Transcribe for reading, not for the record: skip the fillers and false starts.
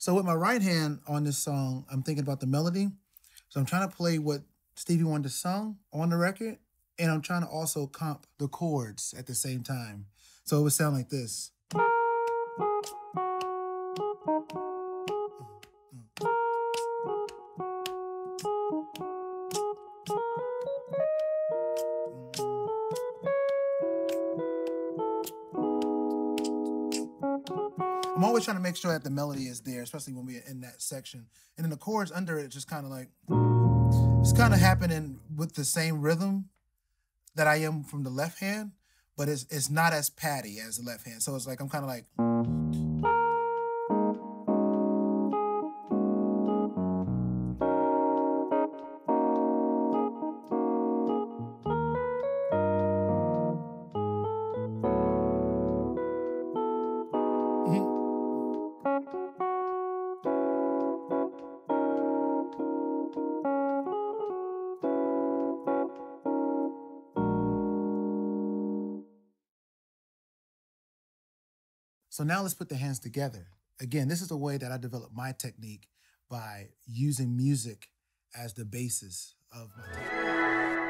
So with my right hand on this song, I'm thinking about the melody. So I'm trying to play what Stevie Wonder sung on the record, and I'm trying to also comp the chords at the same time. So it would sound like this. I'm always trying to make sure that the melody is there, especially when we're in that section. And then the chords under it just kind of like, it's kind of happening with the same rhythm that I am from the left hand, but it's not as patty as the left hand. So it's like, I'm kind of like. So now let's put the hands together. Again, this is the way that I developed my technique by using music as the basis of my technique.